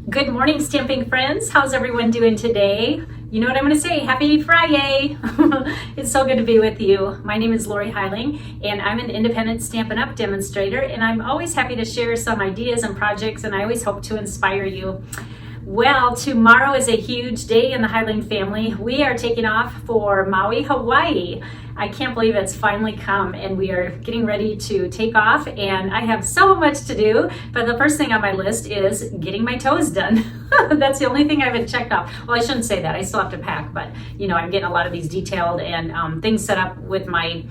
Good morning, stamping friends. How's everyone doing today? You know what I'm going to say. Happy Friday. It's so good to be with you. My name is Lorri Heiling, and I'm an independent Stampin' Up! Demonstrator, and I'm always happy to share some ideas and projects, and I always hope to inspire you. Well, tomorrow is a huge day in the Heiling family. We are taking off for Maui, Hawaii. I can't believe it's finally come, and we are getting ready to take off, and I have so much to do, but the first thing on my list is getting my toes done. That's the only thing I haven't checked off. Well, I shouldn't say that. I still have to pack, but you know, I'm getting a lot of these detailed and things set up with my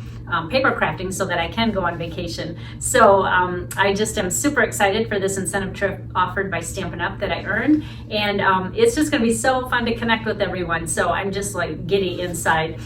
paper crafting so that I can go on vacation. So I just am super excited for this incentive trip offered by Stampin' Up! That I earned, and it's just going to be so fun to connect with everyone. So I'm just like giddy inside.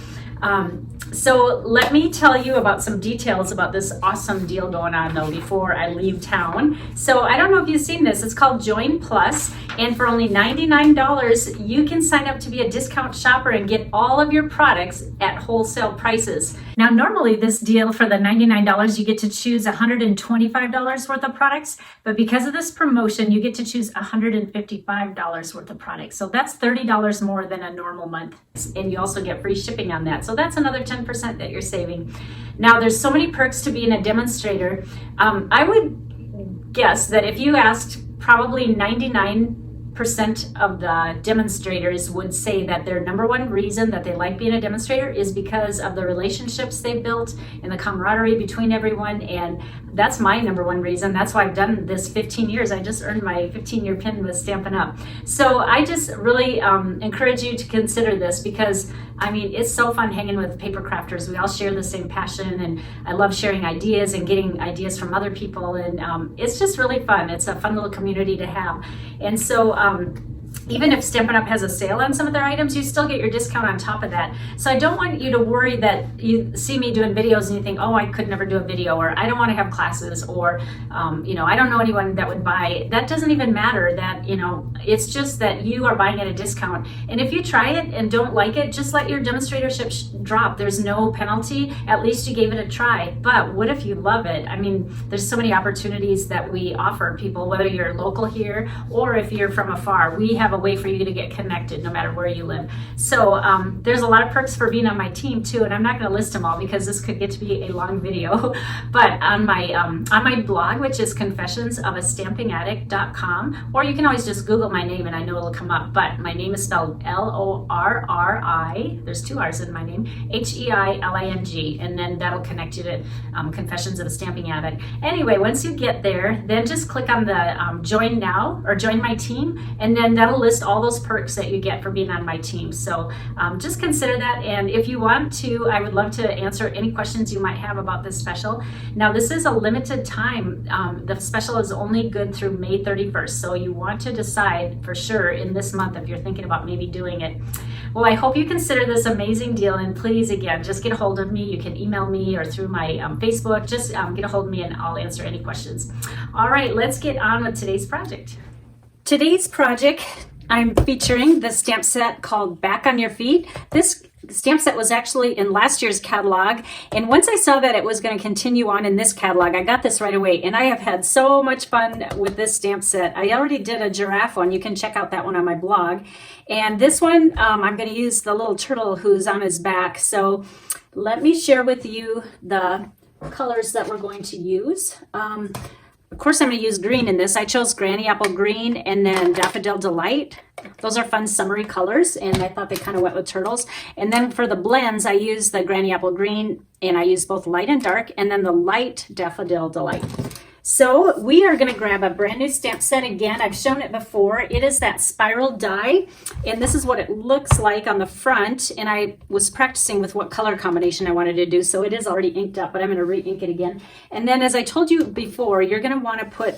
So let me tell you about some details about this awesome deal going on though before I leave town. So I don't know if you've seen this. It's called Join Plus, and for only $99 you can sign up to be a discount shopper and get all of your products at wholesale prices. Now normally this deal for the $99 you get to choose $125 worth of products, but because of this promotion you get to choose $155 worth of products. So that's $30 more than a normal month, and you also get free shipping on that. So that's another 10% that you're saving. Now there's so many perks to being a demonstrator. I would guess that if you asked, probably 99% of the demonstrators would say that their number one reason that they like being a demonstrator is because of the relationships they've built and the camaraderie between everyone. And that's my number one reason. That's why I've done this 15 years. I just earned my 15-year pin with Stampin' Up! So I just really encourage you to consider this, because I mean, it's so fun hanging with paper crafters. We all share the same passion, and I love sharing ideas and getting ideas from other people, and it's just really fun. It's a fun little community to have. And so even if Stampin' Up! Has a sale on some of their items, you still get your discount on top of that. So I don't want you to worry that you see me doing videos and you think, oh, I could never do a video, or I don't want to have classes, or you know, I don't know anyone that would buy. That doesn't even matter. That, you know, it's just that you are buying at a discount. And if you try it and don't like it, just let your demonstratorship drop. There's no penalty. At least you gave it a try. But what if you love it? I mean, there's so many opportunities that we offer people, whether you're local here or if you're from afar. We have a way for you to get connected no matter where you live. So there's a lot of perks for being on my team too, and I'm not going to list them all because this could get to be a long video. But on my blog, which is confessionsofastampingaddict.com, or you can always just Google my name and I know it'll come up. But my name is spelled Lorri. There's two R's in my name. Heiling, and then that'll connect you to Confessions of a Stamping Addict. Anyway, once you get there, then just click on the join now or join my team, and then that'll list all those perks that you get for being on my team. So just consider that, and if you want to, I would love to answer any questions you might have about this special. Now this is a limited time. The special is only good through May 31st, so you want to decide for sure in this month if you're thinking about maybe doing it. Well, I hope you consider this amazing deal, and please, again, just get a hold of me. You can email me or through my Facebook. Just get a hold of me and I'll answer any questions. All right, let's get on with today's project. Today's project, I'm featuring the stamp set called Back on Your Feet. This stamp set was actually in last year's catalog, and once I saw that it was going to continue on in this catalog, I got this right away, and I have had so much fun with this stamp set. I already did a giraffe one. You can check out that one on my blog, and this one I'm going to use the little turtle who's on his back. So let me share with you the colors that we're going to use. Of course, I'm going to use green in this. I chose Granny Apple Green and then Daffodil Delight. Those are fun summery colors, and I thought they kind of went with turtles. And then for the blends, I use the Granny Apple Green, and I use both light and dark, and then the light Daffodil Delight. So we are going to grab a brand new stamp set. Again, I've shown it before. It is that spiral die, and this is what it looks like on the front. And I was practicing with what color combination I wanted to do, so it is already inked up, but I'm going to re-ink it again. And then, as I told you before, you're going to want to put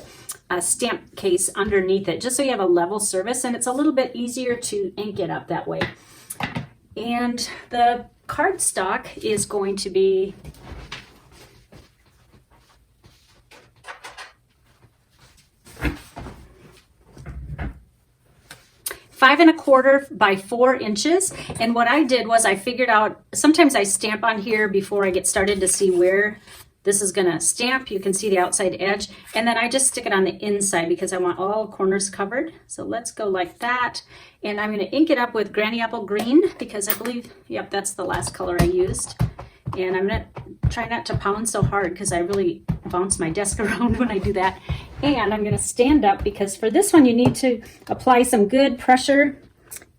a stamp case underneath it, just so you have a level surface, and it's a little bit easier to ink it up that way. And the cardstock is going to be 5 1/4 by 4 inches. And what I did was I figured out, sometimes I stamp on here before I get started to see where This is gonna stamp. You can see the outside edge. And then I just stick it on the inside because I want all corners covered. So let's go like that. And I'm gonna ink it up with Granny Apple Green because I believe, yep, that's the last color I used. And I'm gonna try not to pound so hard because I really bounce my desk around when I do that. And I'm gonna stand up because for this one you need to apply some good pressure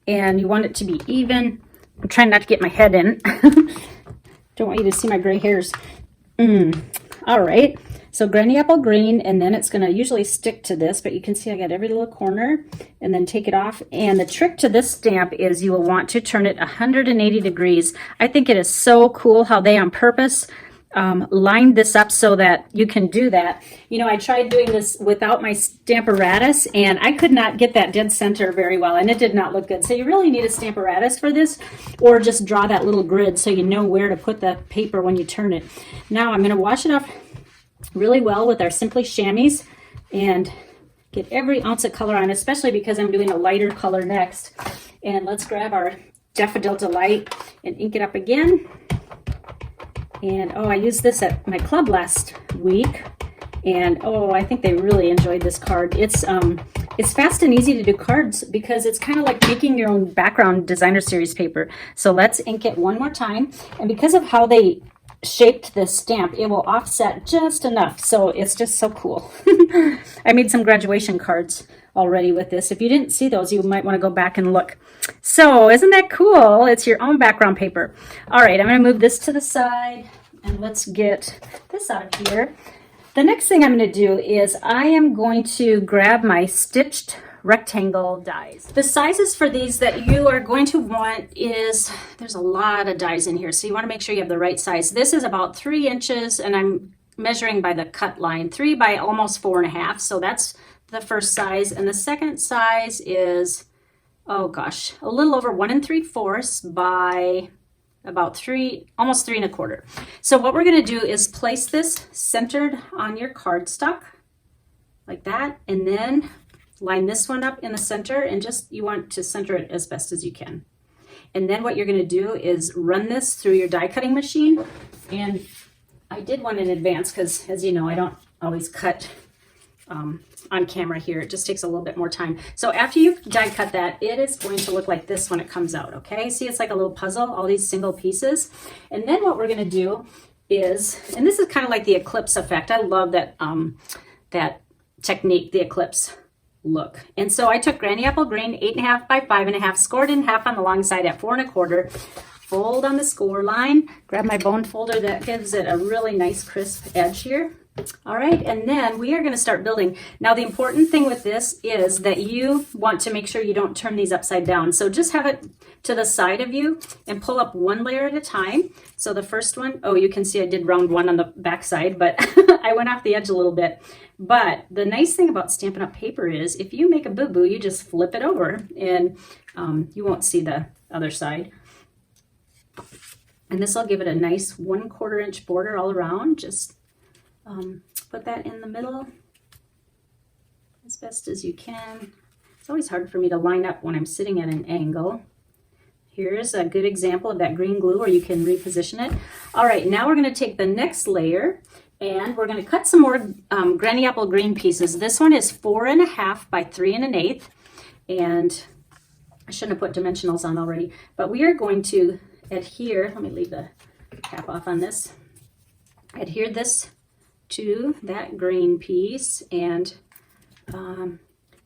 and you want it to be even. I'm trying not to get my head in. Don't want you to see my gray hairs. All right, so Granny Apple Green, and then it's gonna usually stick to this, but you can see I got every little corner, and then take it off. And the trick to this stamp is you will want to turn it 180 degrees. I think it is so cool how they on purpose lined this up so that you can do that. You know, I tried doing this without my Stamparatus and I could not get that dead center very well and it did not look good. So you really need a Stamparatus for this, or just draw that little grid so you know where to put the paper when you turn it. Now I'm going to wash it off really well with our Simply Chamois and get every ounce of color on, especially because I'm doing a lighter color next. And let's grab our Daffodil Delight and ink it up again. And oh, I used this at my club last week, and oh, I think they really enjoyed this card. It's fast and easy to do cards because it's kind of like making your own background designer series paper. So let's ink it one more time, and because of how they shaped this stamp, it will offset just enough. So it's just so cool. I made some graduation cards already with this. If you didn't see those, you might want to go back and look. So isn't that cool? It's your own background paper. All right, I'm going to move this to the side and let's get this out of here. The next thing I'm going to do is I am going to grab my stitched rectangle dies. The sizes for these that you are going to want is, there's a lot of dies in here, so you want to make sure you have the right size. This is about 3 inches and I'm measuring by the cut line, 3 by almost 4.5. So that's the first size, and the second size is, oh gosh, a little over 1 3/4 by about 3, almost 3 1/4. So what we're going to do is place this centered on your cardstock like that, and then line this one up in the center, and just, you want to center it as best as you can. And then what you're going to do is run this through your die cutting machine. And I did one in advance because, as you know, I don't always cut on camera here. It just takes a little bit more time. So after you die cut that, it is going to look like this when it comes out, okay? See, it's like a little puzzle, all these single pieces. And then what we're going to do is, and this is kind of like the eclipse effect. I love that, that technique, the eclipse look. And so I took Granny Apple Green 8.5 by 5.5, scored in half on the long side at 4 1/4, fold on the score line, grab my bone folder that gives it a really nice crisp edge here. All right, and then we are going to start building. Now the important thing with this is that you want to make sure you don't turn these upside down. So just have it to the side of you and pull up one layer at a time. So the first one, oh, you can see I did round one on the back side, but I went off the edge a little bit. But the nice thing about Stampin' Up! Paper is if you make a boo-boo, you just flip it over and you won't see the other side. And this will give it a nice 1/4 inch border all around. Just put that in the middle as best as you can. It's always hard for me to line up when I'm sitting at an angle. Here's a good example of that green glue where you can reposition it. All right, now we're going to take the next layer and we're going to cut some more Granny Apple Green pieces. This one is 4.5 by 3 1/8, and I shouldn't have put dimensionals on already, but we are going to adhere, let me leave the cap off on this, adhere this to that green piece, and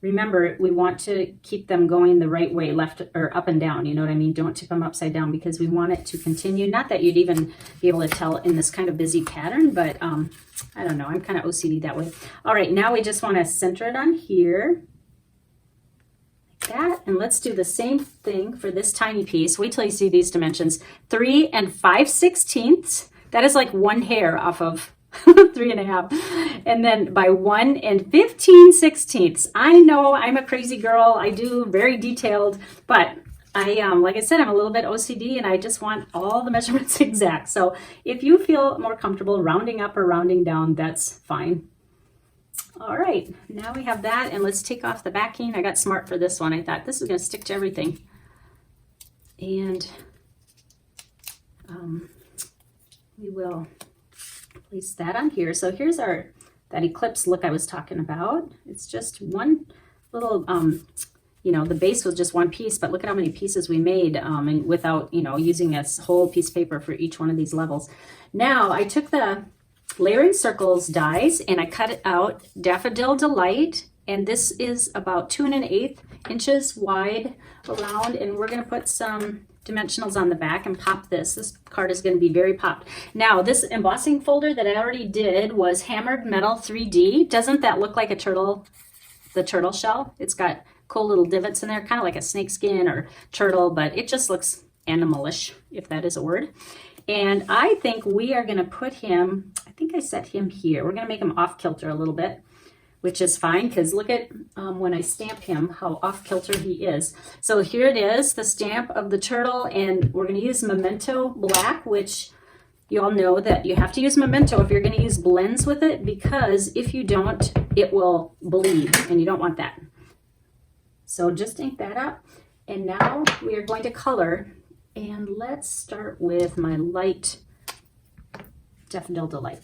remember, we want to keep them going the right way, left or up and down, you know what I mean? Don't tip them upside down because we want it to continue. Not that you'd even be able to tell in this kind of busy pattern, but I don't know, I'm kind of OCD that way. All right, now we just want to center it on here like that, and let's do the same thing for this tiny piece. Wait till you see these dimensions. 3 5/16. That is like one hair off of 3.5, and then by 1 15/16. I know I'm a crazy girl. I do very detailed, but I like I said, I'm a little bit OCD and I just want all the measurements exact. So if you feel more comfortable rounding up or rounding down, that's fine. All right, now we have that, and let's take off the backing. I got smart for this one. I thought this is going to stick to everything, and we will place that on here. So here's that eclipse look I was talking about. It's just one little, you know, the base was just one piece, but look at how many pieces we made and without, you know, using a whole piece of paper for each one of these levels. Now I took the Layering Circles dies and I cut it out Daffodil Delight, and this is about 2 1/8 inches wide around, and we're going to put some dimensionals on the back and pop this. This card is going to be very popped. Now this embossing folder that I already did was Hammered Metal 3D. Doesn't that look like a turtle, the turtle shell? It's got cool little divots in there, kind of like a snake skin or turtle, but it just looks animalish, if that is a word. And I think we are going to put him, I think I set him here. We're going to make him off kilter a little bit, which is fine because look at when I stamp him, how off kilter he is. So here it is, the stamp of the turtle, and we're going to use Memento Black, which you all know that you have to use Memento if you're going to use blends with it, because if you don't, it will bleed, and you don't want that. So just ink that up, and now we are going to color, and let's start with my light Daffodil Delight.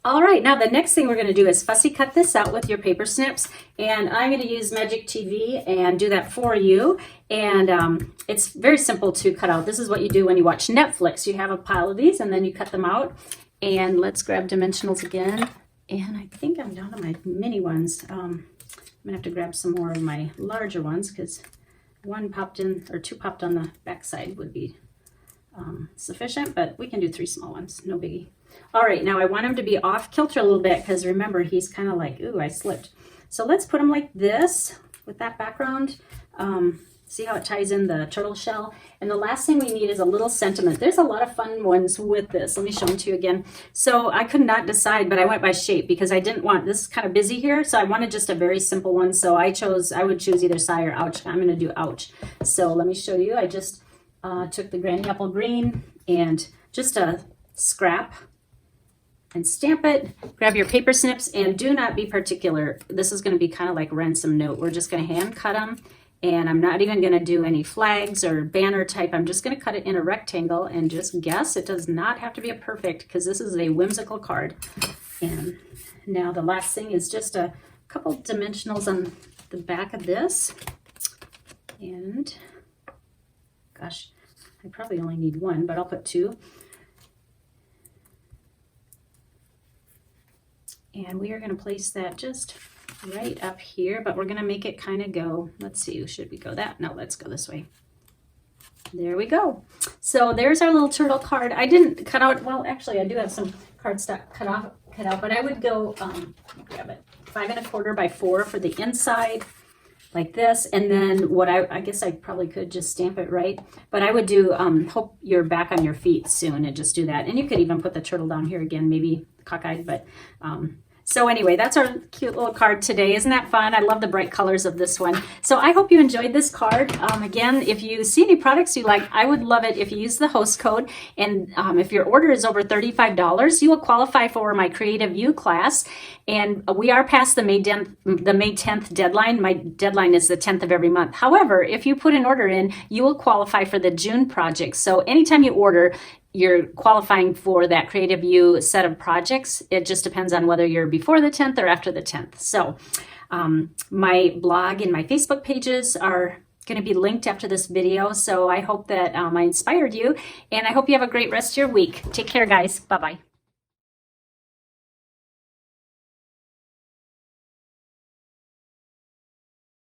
All right, now the next thing we're going to do is fussy cut this out with your paper snips, and I'm going to use Magic TV and do that for you. And it's very simple to cut out. This is what you do when you watch Netflix. You have a pile of these and then you cut them out. And let's grab dimensionals again. And I think I'm down to my mini ones. I'm going to have to grab some more of my larger ones because one popped in, or two popped on the back side would be sufficient, but we can do 3 small ones, no biggie. All right, now I want him to be off kilter a little bit because remember, he's kind of like, ooh, I slipped. So let's put him like this with that background. See how it ties in the turtle shell? And the last thing we need is a little sentiment. There's a lot of fun ones with this. Let me show them to you again. So I could not decide, but I went by shape because I didn't want, this is kind of busy here, so I wanted just a very simple one. So I would choose either sigh or ouch. I'm going to do ouch. So let me show you. I just took the Granny Apple Green and just a scrap and stamp it. Grab your paper snips and do not be particular. This is going to be kind of like ransom note. We're just going to hand cut them, and I'm not even going to do any flags or banner type. I'm just going to cut it in a rectangle and just guess. It does not have to be a perfect because this is a whimsical card. And now the last thing is just a couple dimensionals on the back of this. And gosh, I probably only need one, but I'll put 2. And we are going to place that just right up here, but we're going to make it kind of go, let's see, should we go that? No, let's go this way. There we go. So there's our little turtle card. I didn't cut out, well, actually I do have some cardstock cut out, but I would go, grab it, 5 1/4 by 4 for the inside, like this. And then what I guess I probably could just stamp it right, but I would do, hope you're back on your feet soon and just do that. And you could even put the turtle down here again, maybe cockeyed, but, so anyway, that's our cute little card today. Isn't that fun? I love the bright colors of this one. So I hope you enjoyed this card. Again, if you see any products you like, I would love it if you use the host code. And if your order is over $35, you will qualify for my Creative You class. And we are past the May 10th deadline. My deadline is the 10th of every month. However, if you put an order in, you will qualify for the June project. So anytime you order, you're qualifying for that Creative You set of projects. It just depends on whether you're before the 10th or after the 10th. So my blog and my Facebook pages are going to be linked after this video. So I hope that I inspired you, and I hope you have a great rest of your week. Take care, guys. Bye-bye.